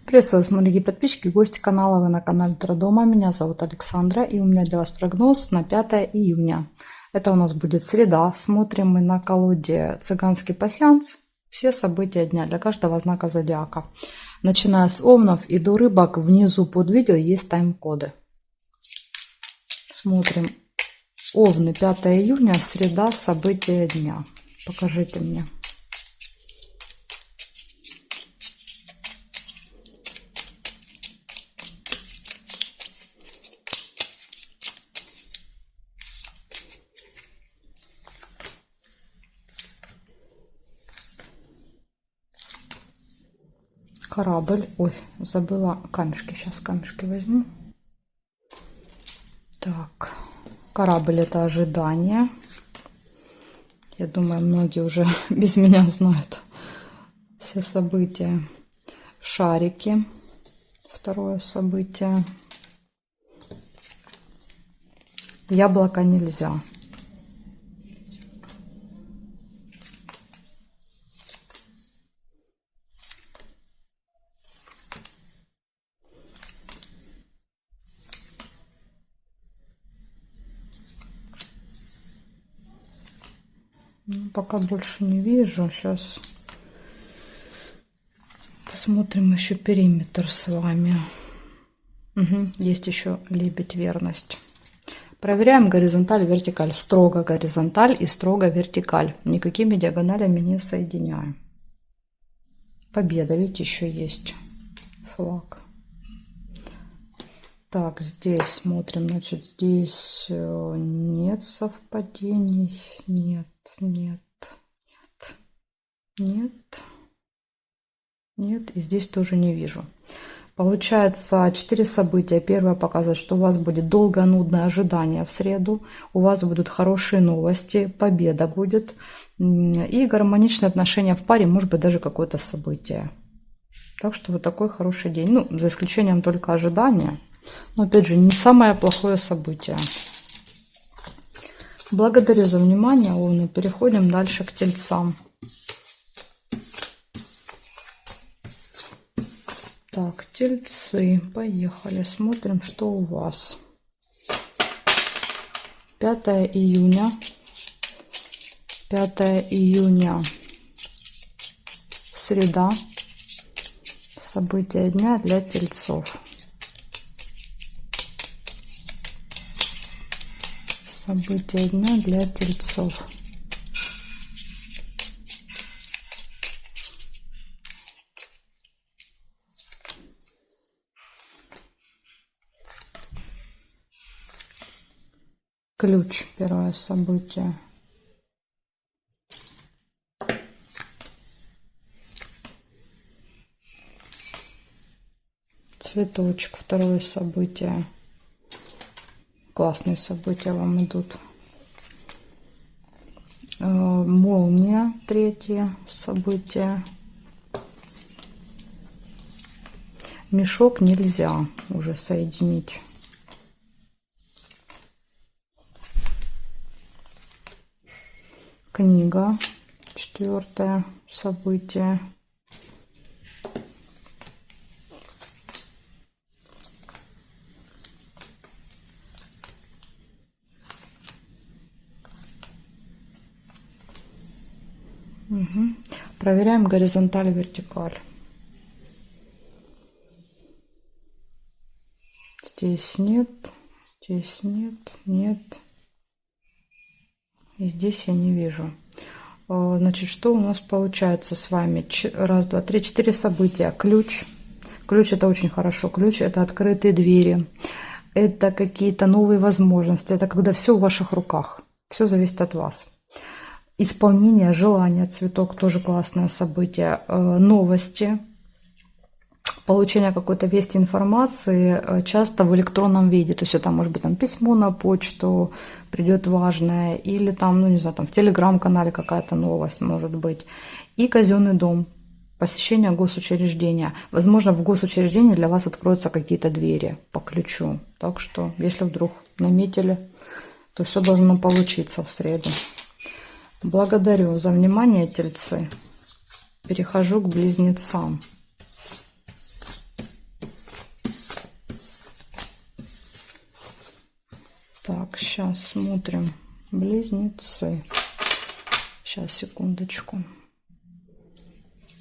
Приветствую вас, мои дорогие подписчики, гости канала. Вы на канале Таро-дома. Меня зовут Александра, и у меня для вас прогноз на 5 июня. Это у нас будет среда. Смотрим мы на колоде «Цыганский пасьянс». Все события дня для каждого знака зодиака. Начиная с овнов и до рыбок, внизу под видео есть тайм-коды. Смотрим. Овны, 5 июня, среда, события дня. Покажите мне. Корабль. Ой, забыла камешки. Сейчас камешки возьму. Так. Корабль — это ожидание. Я думаю, многие уже без меня знают все события. Шарики. Второе событие. Яблоко нельзя. Пока больше не вижу. Сейчас посмотрим еще периметр с вами. Есть еще лебедь, верность. Проверяем горизонталь, вертикаль. Строго горизонталь и строго вертикаль. Никакими диагоналями не соединяем. Победа, ведь еще есть флаг. Так, здесь смотрим. Значит, здесь нет совпадений. Нет. И здесь тоже не вижу. Получается 4 события. Первое показывает, что у вас будет долгое нудное ожидание в среду. У вас будут хорошие новости. Победа будет. И гармоничные отношения в паре. Может быть, даже какое-то событие. Так что вот такой хороший день. Ну, за исключением только ожидания. Но опять же, не самое плохое событие. Благодарю за внимание, овны. Переходим дальше к тельцам. Так, тельцы, поехали. Смотрим, что у вас. 5 июня. 5 июня. Среда. События дня для тельцов. События дня для тельцов. Ключ, первое событие. Цветочек, второе событие. Классные события вам идут. Молния, третье событие. Мешок нельзя уже соединить. Книга, четвертое событие. Проверяем горизонталь, вертикаль. Здесь нет, нет. И здесь я не вижу. Значит, что у нас получается с вами? Раз, два, три, 4 события. Ключ. Ключ — это очень хорошо. Ключ — это открытые двери. Это какие-то новые возможности. Это когда все в ваших руках. Все зависит от вас. Исполнение желания, цветок, тоже классное событие. Новости. Получение какой-то вести, информации, часто в электронном виде. То есть это может быть там письмо на почту придет важное, или там, ну не знаю, там в телеграм-канале какая-то новость может быть. И казенный дом, посещение госучреждения. Возможно, в госучреждении для вас откроются какие-то двери по ключу. Так что, если вдруг наметили, то все должно получиться в среду. Благодарю за внимание, тельцы. Перехожу к близнецам. Так, сейчас смотрим. Близнецы. Сейчас, секундочку.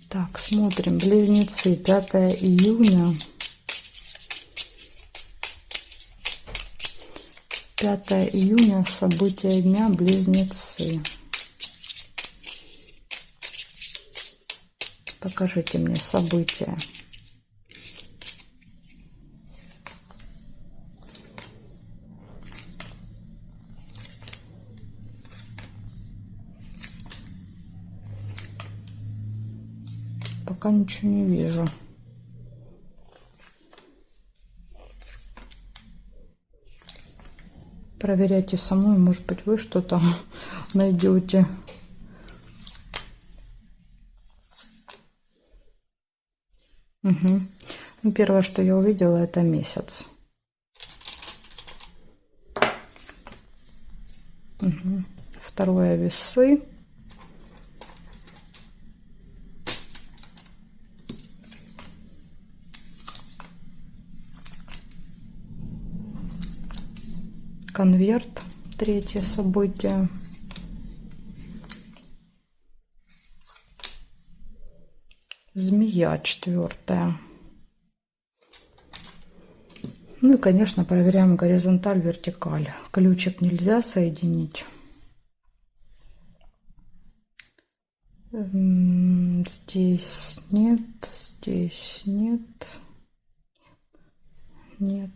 Так, смотрим. Близнецы. 5 июня. 5 июня. События дня. Близнецы. Покажите мне события. Пока ничего не вижу. Проверяйте самой, может быть, вы что-то найдете. Угу. Ну, первое, что я увидела, это месяц. Угу. Второе — весы. Конверт. Третье событие. Змея. 4. Ну и, конечно, проверяем горизонталь, вертикаль. Ключик нельзя соединить. Здесь нет, здесь нет. Нет.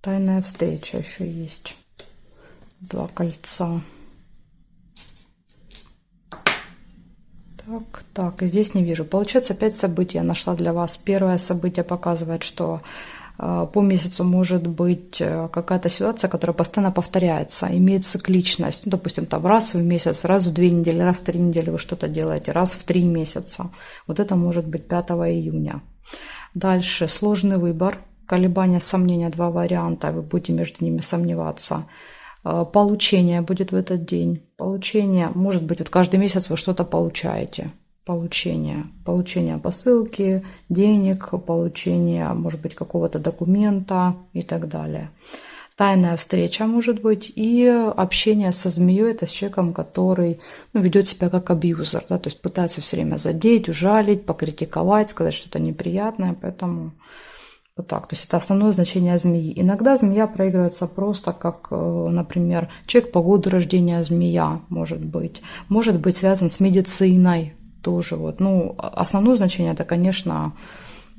Тайная встреча еще есть. 2 кольца. Так, и здесь не вижу. Получается, 5 событий я нашла для вас. Первое событие показывает, что по месяцу может быть какая-то ситуация, которая постоянно повторяется, имеет цикличность. Ну, допустим, там раз в месяц, раз в 2 недели, раз в 3 недели вы что-то делаете, раз в 3 месяца. Вот это может быть 5 июня. Дальше сложный выбор, колебания, сомнения, 2 варианта, вы будете между ними сомневаться. Получение будет в этот день. Получение, может быть, вот каждый месяц вы что-то получаете. Получение посылки, денег, получение, может быть, какого-то документа и так далее. Тайная встреча может быть, и общение со змеей, это с человеком, который ведет себя как абьюзер, да, то есть пытается все время задеть, ужалить, покритиковать, сказать что-то неприятное, поэтому вот так. То есть это основное значение змеи. Иногда змея проигрывается просто как, например, человек по году рождения змея может быть связан с медициной тоже. Вот. Ну, основное значение это, конечно,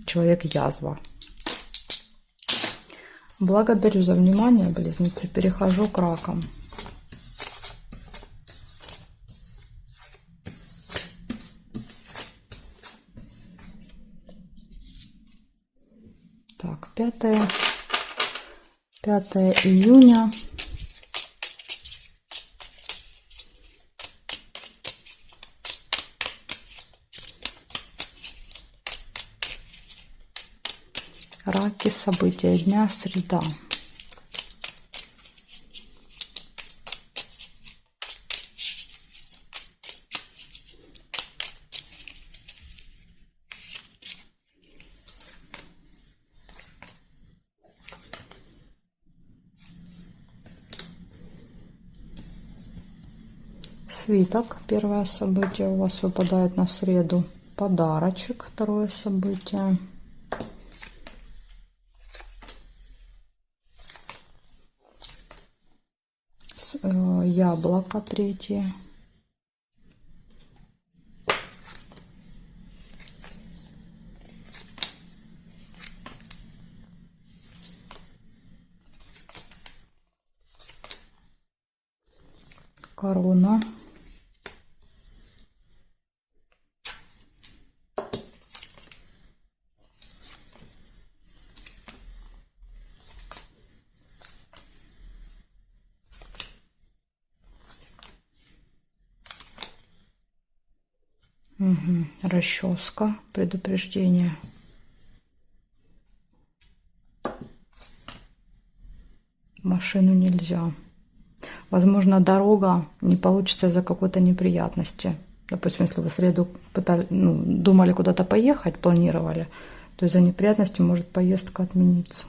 человек-язва. Благодарю за внимание, близнецы. Перехожу к ракам. Так, 5 июня. Раки, события дня, среда. Свиток. Первое событие у вас выпадает на среду. Подарочек. Второе событие. Яблоко. Третье. Корона. Угу. Расческа. Предупреждение. Машину нельзя. Возможно, дорога не получится из-за какой-то неприятности. Допустим, если вы в среду думали куда-то поехать, планировали, то из-за неприятности может поездка отмениться.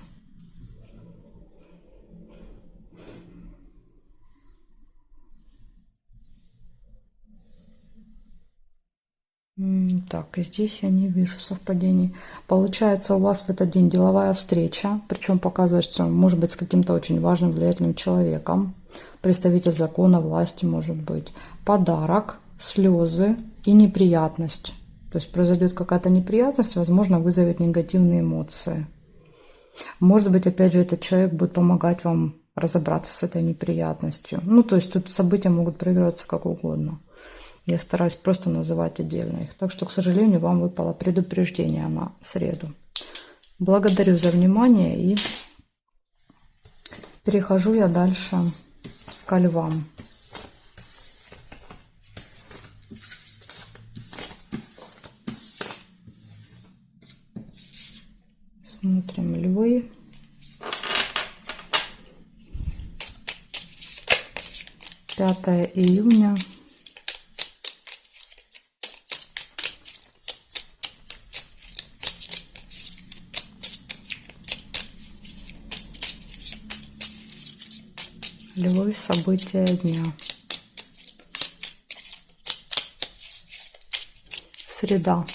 Так, и здесь я не вижу совпадений. Получается, у вас в этот день деловая встреча, причем показывает, что может быть с каким-то очень важным, влиятельным человеком, представитель закона, власти может быть, подарок, слезы и неприятность. То есть произойдет какая-то неприятность, возможно, вызовет негативные эмоции. Может быть, опять же, этот человек будет помогать вам разобраться с этой неприятностью. Ну, то есть тут события могут проигрываться как угодно. Я стараюсь просто называть отдельно их. Так что, к сожалению, вам выпало предупреждение на среду. Благодарю за внимание и перехожу я дальше ко львам. Смотрим львы. Пятое июня. Львы, события дня. Среда.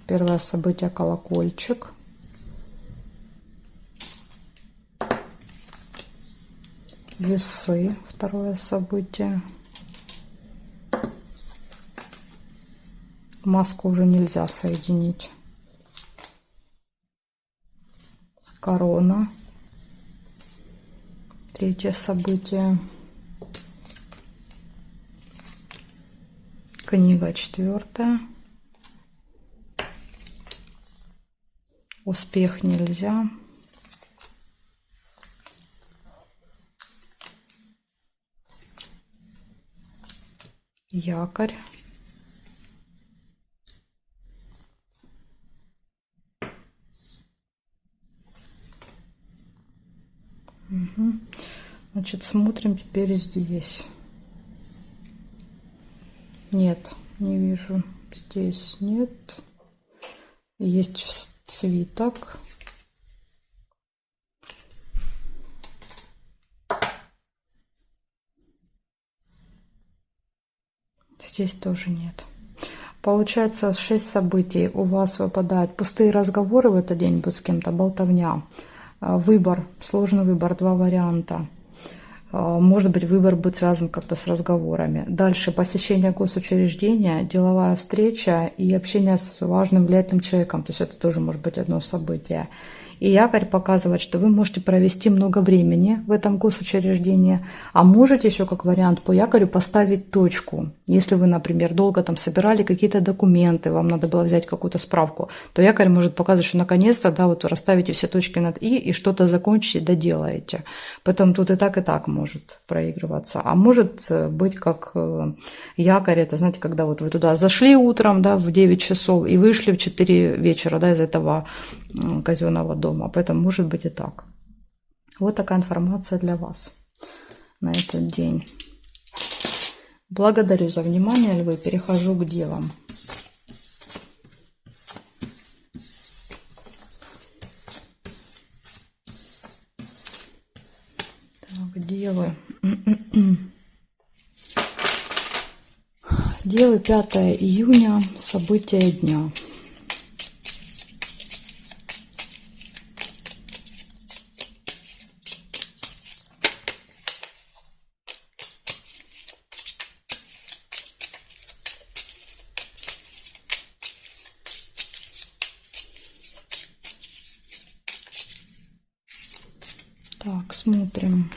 Первое событие — колокольчик. Весы. Второе событие. Маску уже нельзя соединить. Корона. Третье событие. Книга. Четвертое. Успех нельзя. Якорь. Значит, смотрим теперь здесь. Нет, не вижу. Здесь нет. Есть свиток. Здесь тоже нет. Получается, 6 событий у вас выпадают. Пустые разговоры в этот день будут с кем-то, болтовня. Выбор, сложный выбор, 2 варианта. Может быть, выбор будет связан как-то с разговорами. Дальше посещение госучреждения, деловая встреча и общение с важным влиятельным человеком. То есть это тоже может быть одно событие. И якорь показывает, что вы можете провести много времени в этом госучреждении, а можете еще как вариант по якорю поставить точку. Если вы, например, долго там собирали какие-то документы, вам надо было взять какую-то справку, то якорь может показывать, что наконец-то, да, вот вы расставите все точки над и что-то закончите, доделаете. Поэтому тут и так может проигрываться. А может быть как якорь, это, знаете, когда вот вы туда зашли утром, да, в 9 часов и вышли в 4 вечера, да, из этого казенного дома. Поэтому может быть и так. Вот такая информация для вас на этот день. Благодарю за внимание, львы. Перехожу к девам. Так, девы. Девы, 5 июня, события дня. Так, смотрим.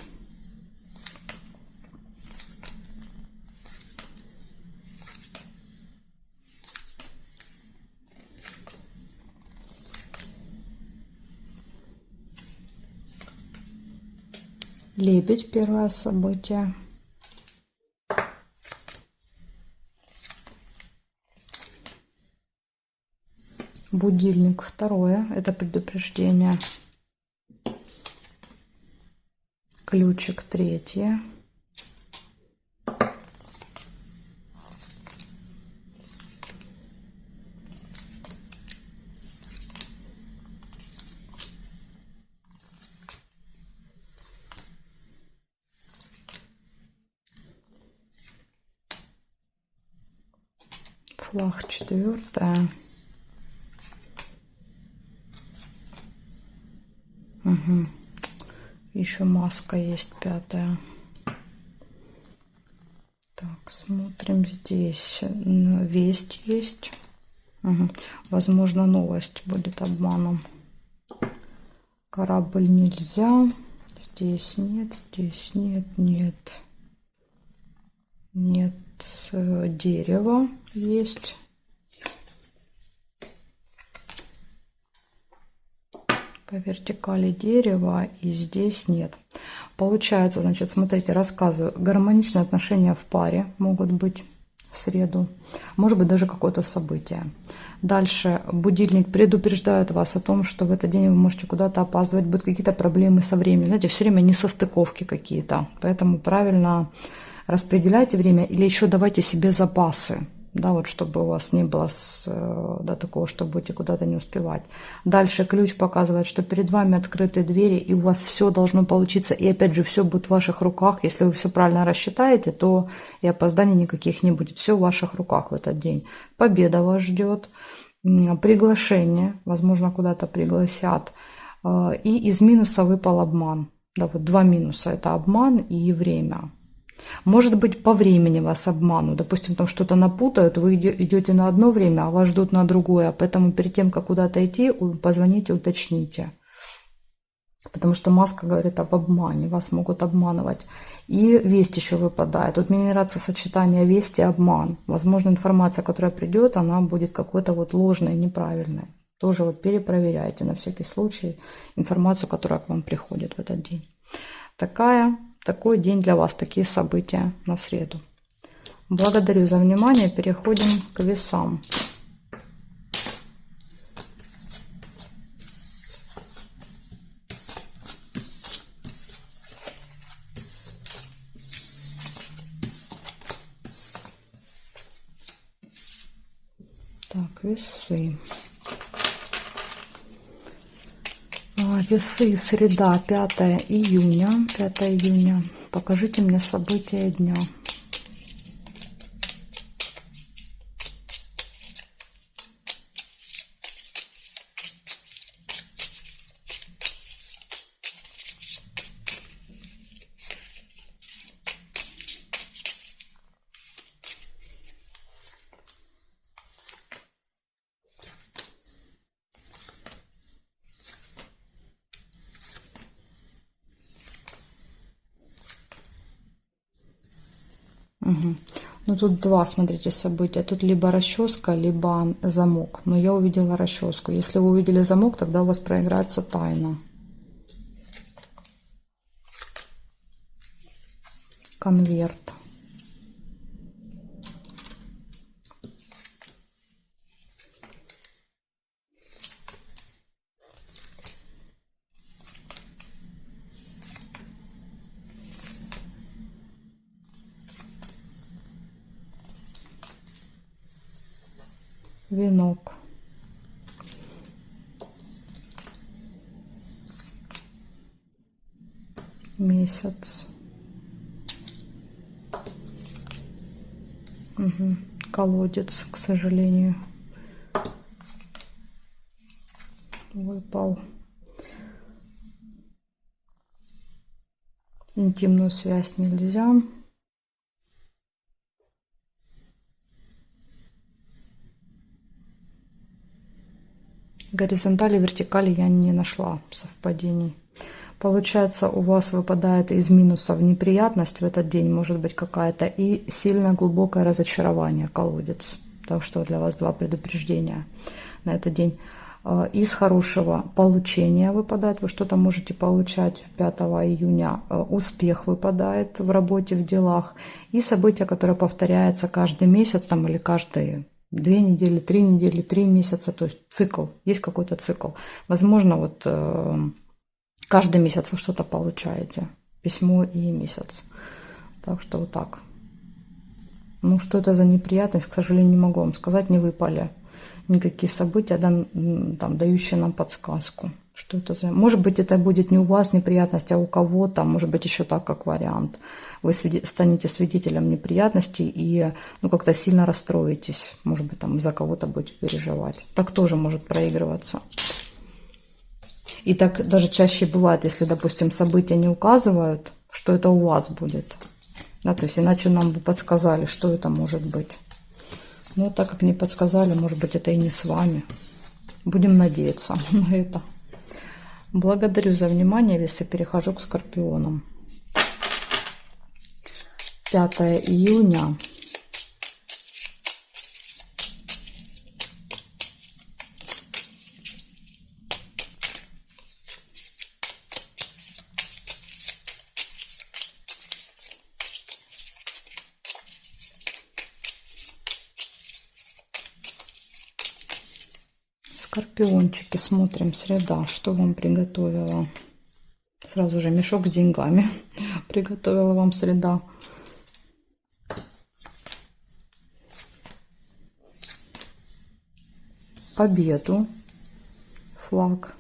Лебедь, первое событие. Будильник, второе, это предупреждение. Ключик, третье. Флаг 4. Угу. Еще маска есть 5. Так, смотрим здесь. Весть есть. Угу. Возможно, новость будет обманом. Корабль нельзя. Здесь нет, здесь нет, нет. Нет, дерево есть. По вертикали дерева, и здесь нет. Получается, значит, смотрите, рассказываю. Гармоничные отношения в паре могут быть в среду. Может быть, даже какое-то событие. Дальше будильник предупреждает вас о том, что в этот день вы можете куда-то опаздывать. Будут какие-то проблемы со временем. Знаете, все время несостыковки какие-то. Поэтому правильно распределяйте время или еще давайте себе запасы. Да, вот чтобы у вас не было такого, что будете куда-то не успевать. Дальше ключ показывает, что перед вами открыты двери, и у вас все должно получиться. И опять же, все будет в ваших руках. Если вы все правильно рассчитаете, то и опозданий никаких не будет. Все в ваших руках в этот день. Победа вас ждет. Приглашение. Возможно, куда-то пригласят. И из минуса выпал обман. Да, вот 2 минуса. Это обман и время. Может быть, по времени вас обманут. Допустим, там что-то напутают, вы идете на одно время, а вас ждут на другое. Поэтому перед тем, как куда-то идти, позвоните, уточните. Потому что маска говорит об обмане, вас могут обманывать. И весть еще выпадает. Вот мне не нравится сочетание весть и обман. Возможно, информация, которая придет, она будет какой-то вот ложной, неправильной. Тоже вот перепроверяйте на всякий случай информацию, которая к вам приходит в этот день. Такой день для вас, такие события на среду. Благодарю за внимание. Переходим к весам. Так, весы. Весы, среда, 5 июня. 5 июня. Покажите мне события дня. Угу. Ну тут два, смотрите, события. Тут либо расческа, либо замок. Но я увидела расческу. Если вы увидели замок, тогда у вас проиграется тайна. Конверт. Венок. Месяц. Угу. Колодец, к сожалению, выпал. Интимную связь нельзя. Горизонтали, вертикали я не нашла совпадений. Получается, у вас выпадает из минусов неприятность в этот день, может быть какая-то, и сильное глубокое разочарование, колодец. Так что для вас два предупреждения на этот день. Из хорошего получения выпадает, вы что-то можете получать 5 июня. Успех выпадает в работе, в делах. И событие, которое повторяется каждый месяц там, или каждые 2 недели, 3 недели, 3 месяца, то есть цикл, есть какой-то цикл. Возможно, вот каждый месяц вы что-то получаете, письмо и месяц. Так что вот так. Ну, что это за неприятность, к сожалению, не могу вам сказать, не выпали никакие события, там, дающие нам подсказку. Что это за... Может быть, это будет не у вас неприятность, а у кого-то. Может быть, еще так, как вариант. Вы станете свидетелем неприятностей и ну, как-то сильно расстроитесь. Может быть, там за кого-то будете переживать. Так тоже может проигрываться. И так даже чаще бывает, если, допустим, события не указывают, что это у вас будет. Да, то есть иначе нам бы подсказали, что это может быть. Но так как не подсказали, может быть, это и не с вами. Будем надеяться на это. Благодарю за внимание, весы. Перехожу к скорпионам. 5 июня. Скорпиончики, смотрим, среда, что вам приготовила. Сразу же мешок с деньгами приготовила вам среда. Победу, флаг.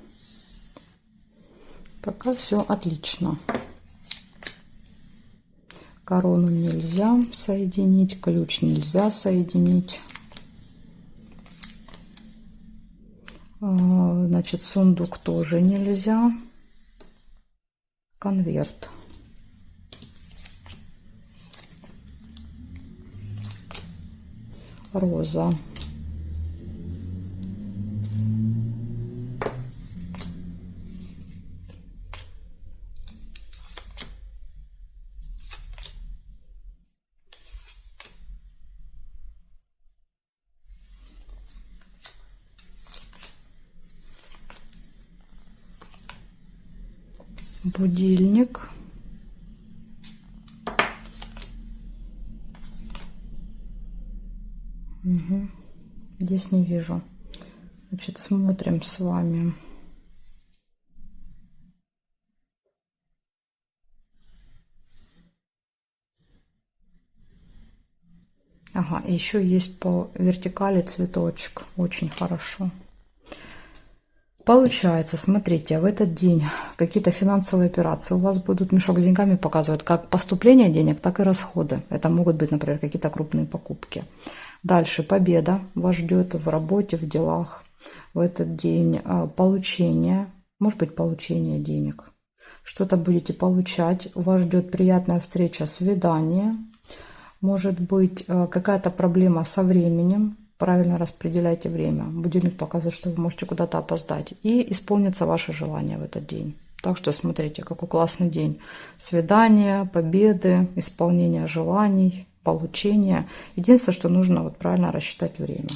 Пока все отлично. Корону нельзя соединить, ключ нельзя соединить. Значит, сундук тоже нельзя. Конверт. Роза. Будильник. Угу. Здесь не вижу. Значит, смотрим с вами. Ага, еще есть по вертикали цветочек. Очень хорошо. Получается, смотрите, в этот день какие-то финансовые операции у вас будут. Мешок с деньгами показывает как поступление денег, так и расходы. Это могут быть, например, какие-то крупные покупки. Дальше победа вас ждет в работе, в делах. В этот день получение, может быть, получение денег. Что-то будете получать. Вас ждет приятная встреча, свидание. Может быть, какая-то проблема со временем. Правильно распределяйте время. Будильник показывает, что вы можете куда-то опоздать. И исполнится ваше желание в этот день. Так что смотрите, какой классный день. Свидания, победы, исполнение желаний, получение. Единственное, что нужно вот правильно рассчитать время.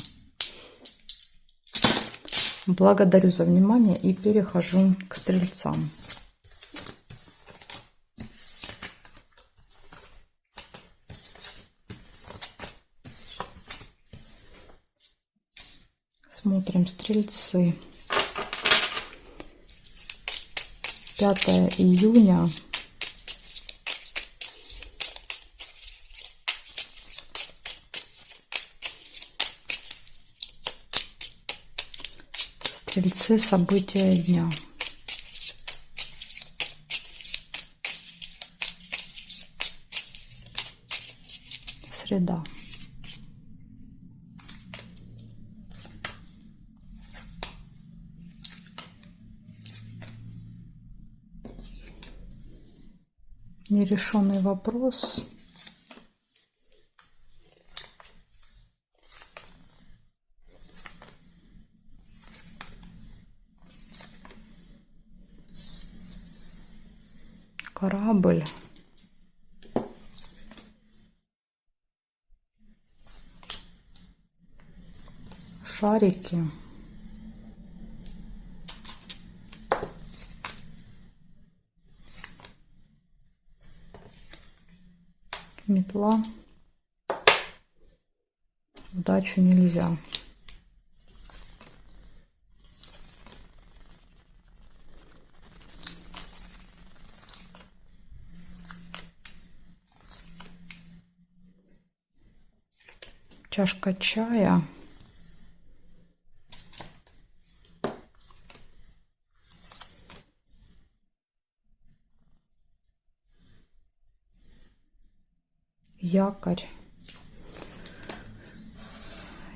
Благодарю за внимание и перехожу к стрельцам. Смотрим, стрельцы. 5 июня. Стрельцы, события дня. Среда. Нерешенный вопрос. Корабль. Шарики. Метла. Удачу нельзя. Чашка чая. якорь.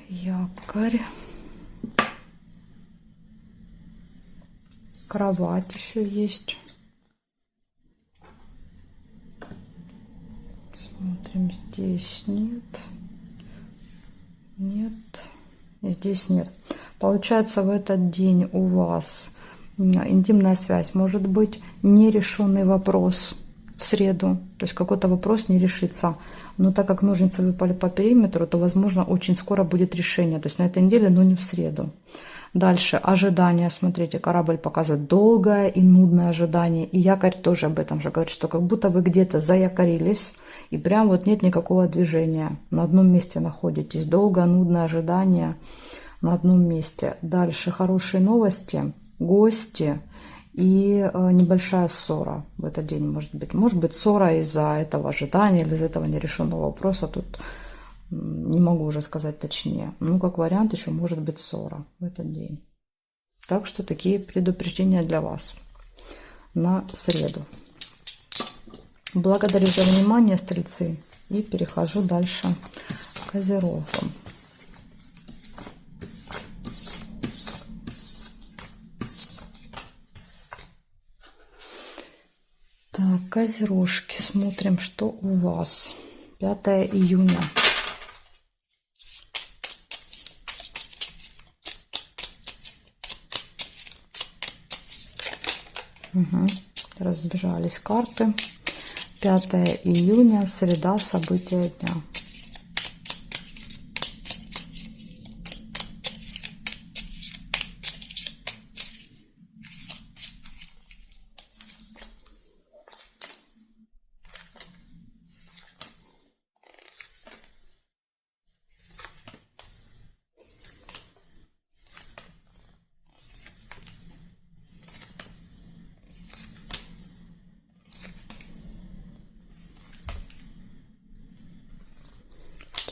Якорь. Кровать еще есть. Смотрим, здесь нет. Нет. И здесь нет. Получается, в этот день у вас интимная связь, может быть нерешенный вопрос в среду, то есть какой-то вопрос не решится, но так как ножницы выпали по периметру, то возможно очень скоро будет решение, то есть на этой неделе, но не в среду. Дальше ожидание, смотрите, корабль показывает долгое и нудное ожидание, и якорь тоже об этом же говорит, что как будто вы где-то заякорились и прям вот нет никакого движения, на одном месте находитесь, долгое нудное ожидание на одном месте. Дальше хорошие новости, гости и небольшая ссора в этот день может быть ссора из-за этого ожидания или из-за этого нерешенного вопроса, тут не могу уже сказать точнее, ну как вариант еще может быть ссора в этот день. Так что такие предупреждения для вас на среду. Благодарю за внимание, стрельцы, и перехожу дальше к козерогам. Так, козерожки, смотрим, что у вас. 5 июня. Угу. Разбежались карты. 5 июня, среда, события дня.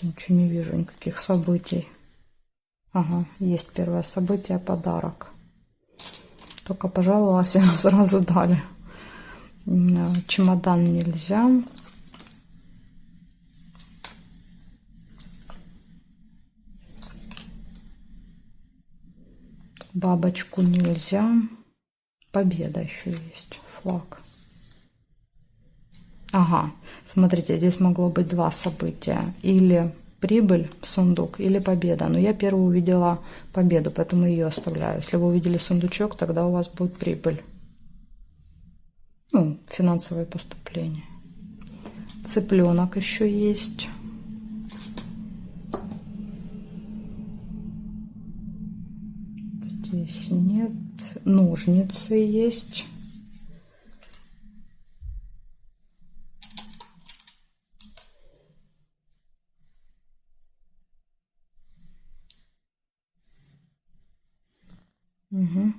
Ничего не вижу, никаких событий. Ага, есть первое событие, подарок. Только пожаловалась, сразу дали. Чемодан нельзя. Бабочку нельзя. Победа еще есть, флаг. Ага, смотрите, здесь могло быть два события. Или прибыль, сундук, или победа. Но я первую увидела победу, поэтому ее оставляю. Если вы увидели сундучок, тогда у вас будет прибыль. Ну, финансовые поступления. Цыпленок еще есть. Здесь нет. Ножницы есть. Угу.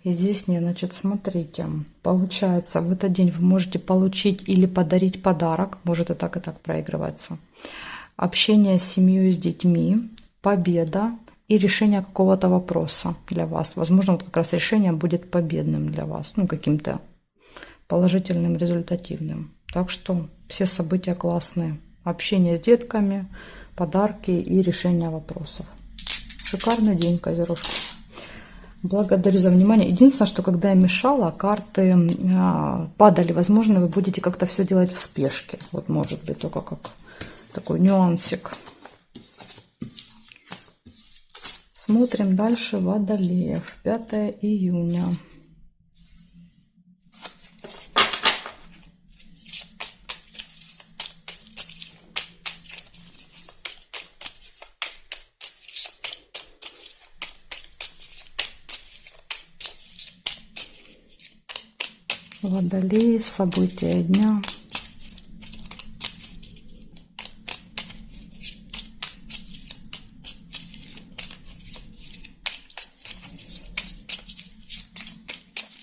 И здесь нет, значит, смотрите, получается, в этот день вы можете получить или подарить подарок, может и так проигрываться. Общение с семьей, с детьми, победа и решение какого-то вопроса для вас. Возможно, вот как раз решение будет победным для вас, ну, каким-то положительным, результативным. Так что все события классные. Общение с детками, подарки и решение вопросов. Шикарный день, козерожки. Благодарю за внимание. Единственное, что когда я мешала, карты падали. Возможно, вы будете как-то все делать в спешке. Вот может быть только как такой нюансик. Смотрим дальше. Водолеев. 5 июня. Водолей, события дня.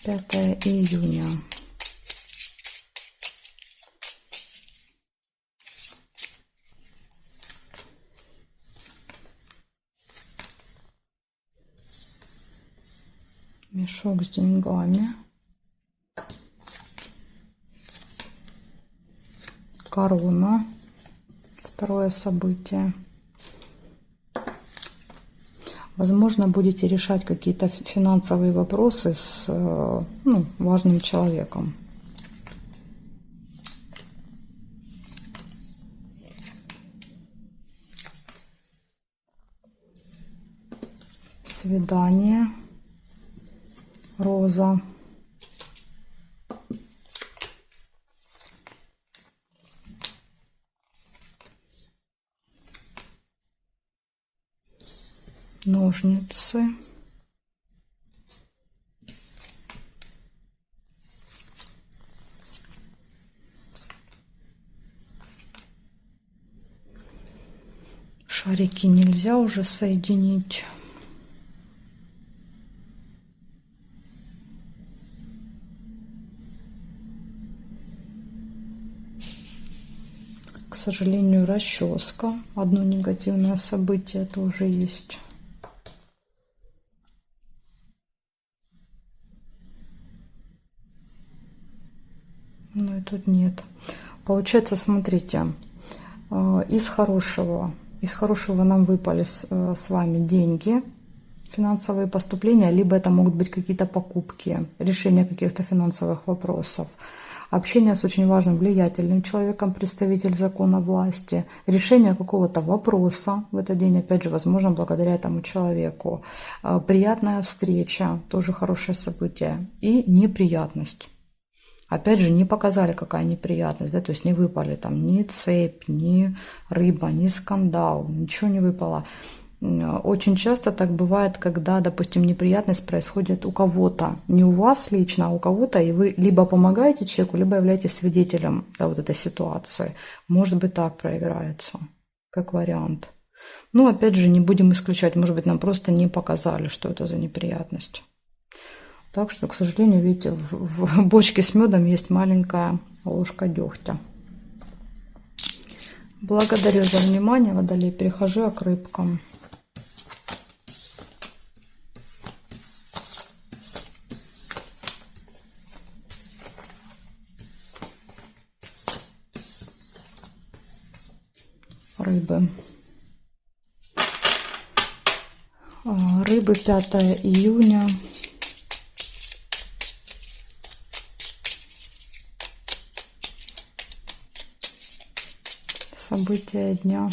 Пятое июня. Мешок с деньгами. Корона. Второе событие. Возможно, будете решать какие-то финансовые вопросы с важным человеком. Свидание. Роза. Ножницы. Шарики нельзя уже соединить. К сожалению, расческа. Одно негативное событие тоже есть. Ну и тут нет. Получается, смотрите, из хорошего нам выпали с вами деньги, финансовые поступления, либо это могут быть какие-то покупки, решение каких-то финансовых вопросов. Общение с очень важным, влиятельным человеком, представитель закона власти, решение какого-то вопроса в этот день, опять же, возможно, благодаря этому человеку. Приятная встреча, тоже хорошее событие. И неприятность. Опять же, не показали, какая неприятность, да, то есть не выпали там ни цепь, ни рыба, ни скандал, ничего не выпало. Очень часто так бывает, когда, допустим, неприятность происходит у кого-то, не у вас лично, а у кого-то, и вы либо помогаете человеку, либо являетесь свидетелем, да, вот этой ситуации. Может быть, так проиграется, как вариант. Ну, опять же, не будем исключать, может быть, нам просто не показали, что это за неприятность. Так что, к сожалению, видите, в бочке с медом есть маленькая ложка дегтя. Благодарю за внимание, Водолей. Перехожу я к рыбкам. Рыбы. Рыбы, 5 июня. События дня.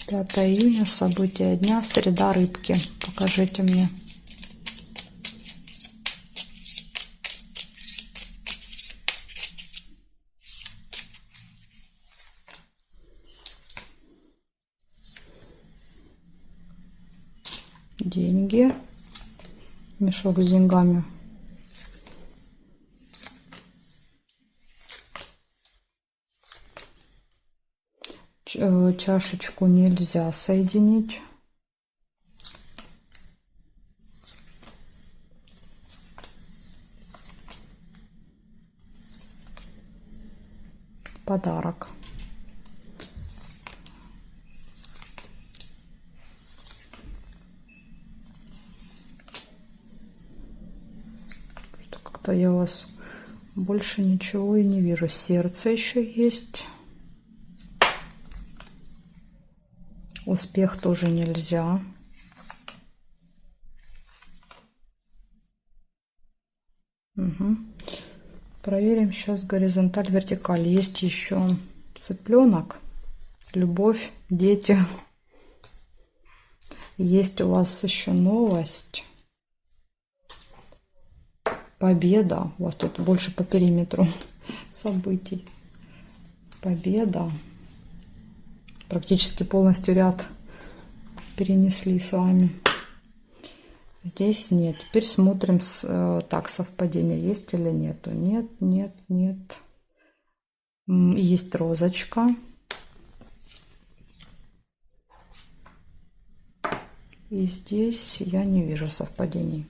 5 июня, события дня, среда, рыбки. Покажите мне. Деньги. Мешок с деньгами. Чашечку нельзя соединить. Подарок. Что как-то я вас больше ничего и не вижу. Сердце еще есть. Успех тоже нельзя. Угу. Проверим сейчас горизонталь, вертикаль. Есть еще цыпленок, любовь, дети. Есть у вас еще новость. Победа. У вас тут больше по периметру событий. Победа. Практически полностью ряд перенесли с вами. Здесь нет. Теперь смотрим, так, совпадение есть или нету. Нет, нет, нет. Есть розочка. И здесь я не вижу совпадений.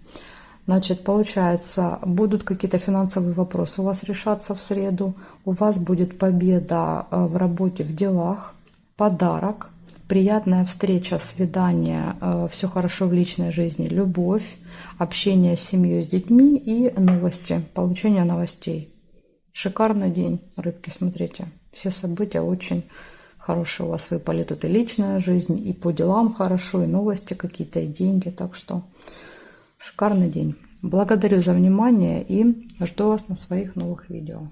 Значит, получается, будут какие-то финансовые вопросы у вас решаться в среду. У вас будет победа в работе, в делах. Подарок, приятная встреча, свидание, все хорошо в личной жизни, любовь, общение с семьей, с детьми и новости, получение новостей. Шикарный день, рыбки, смотрите. Все события очень хорошие у вас выпали. Тут и личная жизнь, и по делам хорошо, и новости какие-то, и деньги. Так что шикарный день. Благодарю за внимание и жду вас на своих новых видео.